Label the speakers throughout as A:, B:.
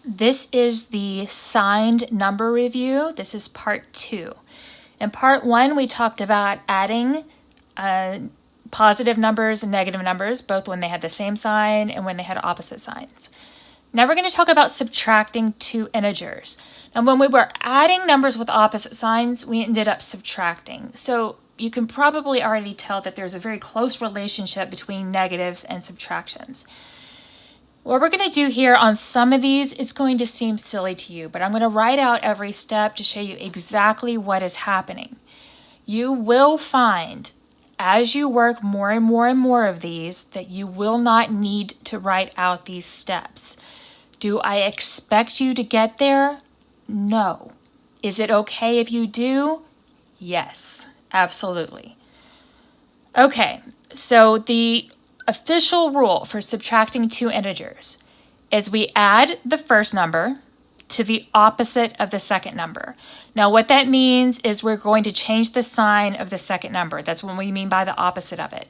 A: This is the signed number review. This is part 2. In part 1, we talked about adding positive numbers and negative numbers, both when they had the same sign and when they had opposite signs. Now we're going to talk about subtracting two integers. Now when we were adding numbers with opposite signs, we ended up subtracting. So you can probably already tell that there's a very close relationship between negatives and subtractions. What we're going to do here on some of these, it's going to seem silly to you, but I'm going to write out every step to show you exactly what is happening. You will find, as you work more and more and more of these, that you will not need to write out these steps. Do I expect you to get there? No. Is it okay if you do? Yes, absolutely. Okay, so the official rule for subtracting two integers is we add the first number to the opposite of the second number. Now what that means is we're going to change the sign of the second number. That's what we mean by the opposite of it.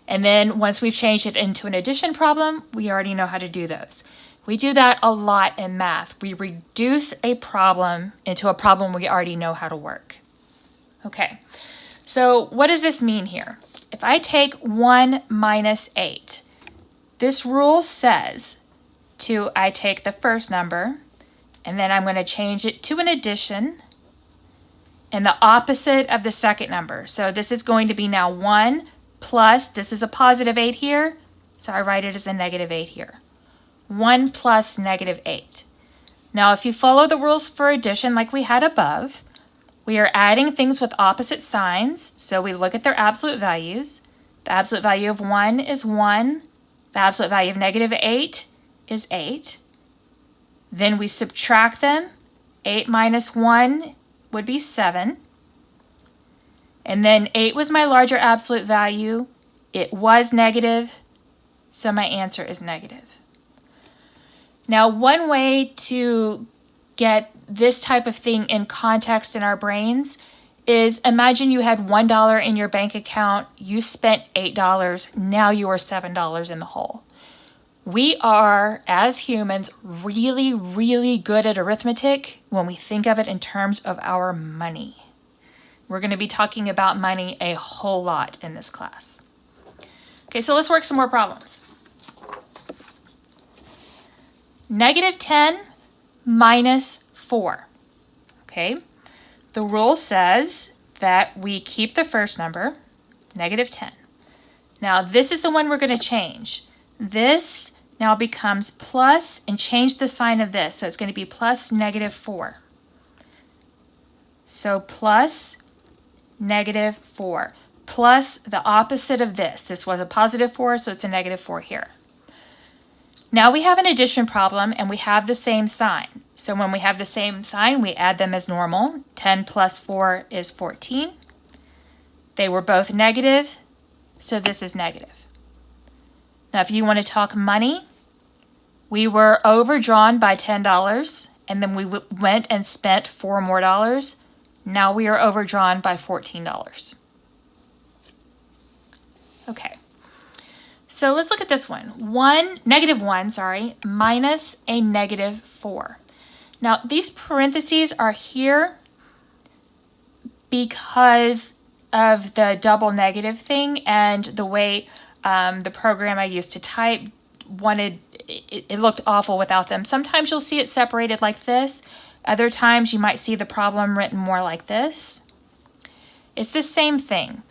A: And then once we've changed it into an addition problem, we already know how to do those. We do that a lot in math. We reduce a problem into a problem we already know how to work. Okay, so what does this mean here? If I take 1 minus 8, this rule says I take the first number, and then I'm going to change it to an addition, and the opposite of the second number. So this is going to be now 1 plus, this is a positive 8 here, so I write it as a negative 8 here. 1 plus negative 8. Now if you follow the rules for addition like we had above, we are adding things with opposite signs, so we look at their absolute values. The absolute value of 1 is 1. The absolute value of negative 8 is 8. Then we subtract them. 8 minus 1 would be 7. And then 8 was my larger absolute value. It was negative, so my answer is negative. Now, one way to get this type of thing in context in our brains is imagine you had $1 in your bank account, you spent $8, now you are $7 in the hole. We are, as humans, really, really good at arithmetic when we think of it in terms of our money. We're going to be talking about money a whole lot in this class. Okay, so let's work some more problems. Negative 10 minus 4. Okay, the rule says that we keep the first number, negative 10. Now this is the one we're going to change. This now becomes plus, and change the sign of this. So it's going to be plus negative 4. So plus negative 4. Plus the opposite of this. This was a positive 4, so it's a negative 4 here. Now we have an addition problem and we have the same sign. So when we have the same sign, we add them as normal. 10 plus 4 is 14. They were both negative, so this is negative. Now if you want to talk money, we were overdrawn by $10 and then we went and spent $4 more. Now we are overdrawn by $14. Okay. So let's look at this one. Negative 1, minus a negative 4. Now these parentheses are here because of the double negative thing and the way the program I used to type it looked awful without them. Sometimes you'll see it separated like this. Other times you might see the problem written more like this. It's the same thing.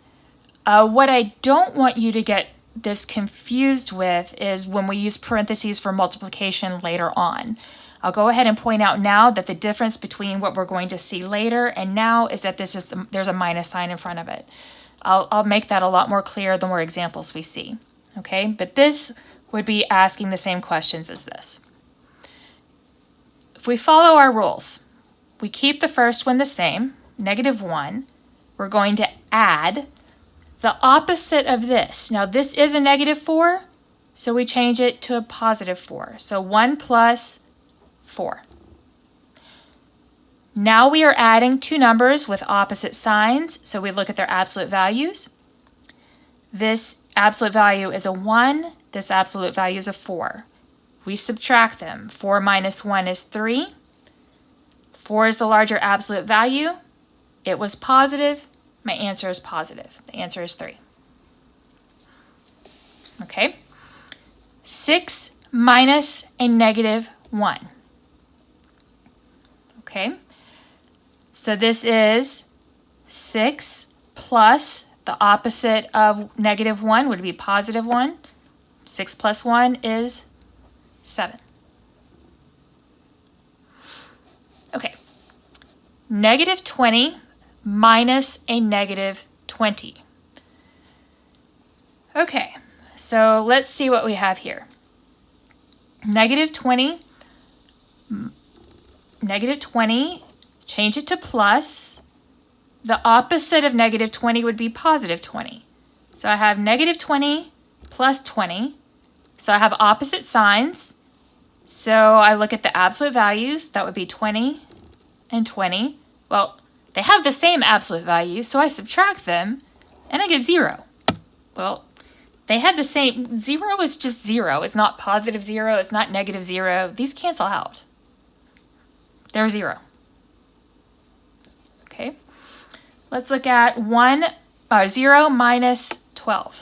A: What I don't want you to get this confused with is when we use parentheses for multiplication later on. I'll go ahead and point out now that the difference between what we're going to see later and now is that there's a minus sign in front of it. I'll make that a lot more clear the more examples we see. Okay, but this would be asking the same questions as this. If we follow our rules, we keep the first one the same, negative 1. We're going to add the opposite of this. Now this is a negative 4, so we change it to a positive 4. So 1 plus 4. Now we are adding two numbers with opposite signs, so we look at their absolute values. This absolute value is a 1, this absolute value is a 4. we subtract them. 4 minus 1 is 3. 4 is the larger absolute value. It was positive. My answer is positive. The answer is 3. Okay. 6 minus a negative 1. Okay. So this is 6 plus the opposite of negative 1 would be positive 1. 6 plus 1 is 7. Okay. Negative 20 minus a negative 20. Okay, so let's see what we have here. Negative 20, change it to plus. The opposite of negative 20 would be positive 20. So I have negative 20 plus 20. So I have opposite signs. So I look at the absolute values. That would be 20 and 20. Well, they have the same absolute value, so I subtract them, and I get 0. Well, they had the same. 0 is just 0. It's not positive 0. It's not negative 0. These cancel out. They're 0. Okay. Let's look at 0 minus 12.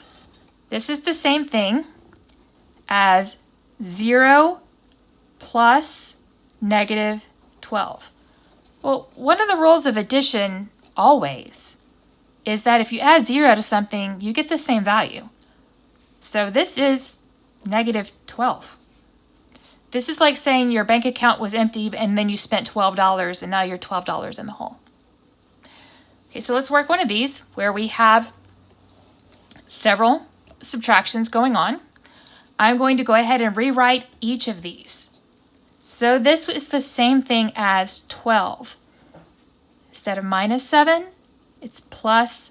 A: This is the same thing as 0 plus negative 12. Well, one of the rules of addition always is that if you add 0 to something, you get the same value. So this is negative 12. This is like saying your bank account was empty and then you spent $12 and now you're $12 in the hole. Okay, so let's work one of these where we have several subtractions going on. I'm going to go ahead and rewrite each of these. So this is the same thing as 12. Instead of minus 7, it's plus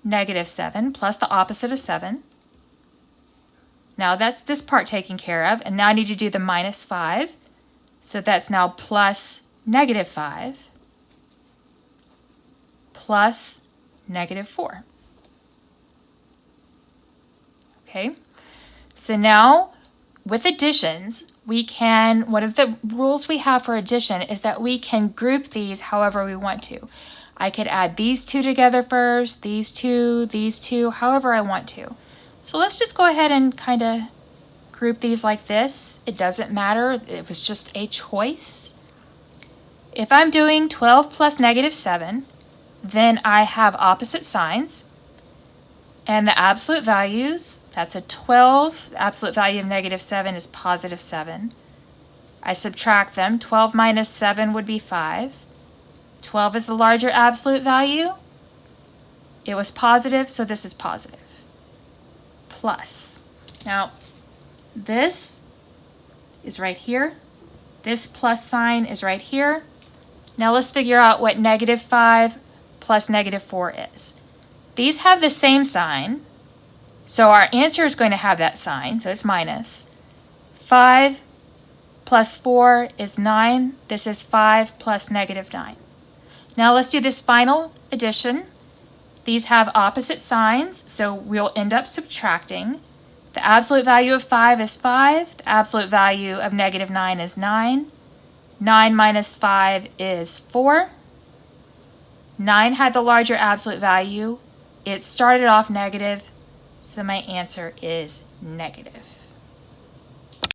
A: negative 7, plus the opposite of 7. Now that's this part taken care of, and now I need to do the minus 5. So that's now plus negative 5, plus negative 4. Okay, so now with additions, one of the rules we have for addition is that we can group these however we want to. I could add these two together first, these two, however I want to. So let's just go ahead and kind of group these like this. It doesn't matter, it was just a choice. If I'm doing 12 plus negative 7, then I have opposite signs. And the absolute values, that's a 12. The absolute value of negative 7 is positive 7. I subtract them. 12 minus 7 would be 5. 12 is the larger absolute value. It was positive, so this is positive. Plus. Now, this is right here. This plus sign is right here. Now let's figure out what negative 5 plus negative 4 is. These have the same sign, so our answer is going to have that sign, so it's minus. 5 plus 4 is 9. This is 5 plus negative 9. Now let's do this final addition. These have opposite signs, so we'll end up subtracting. The absolute value of 5 is 5. The absolute value of negative 9 is 9. 9 minus 5 is 4. 9 had the larger absolute value. It started off negative, so my answer is negative.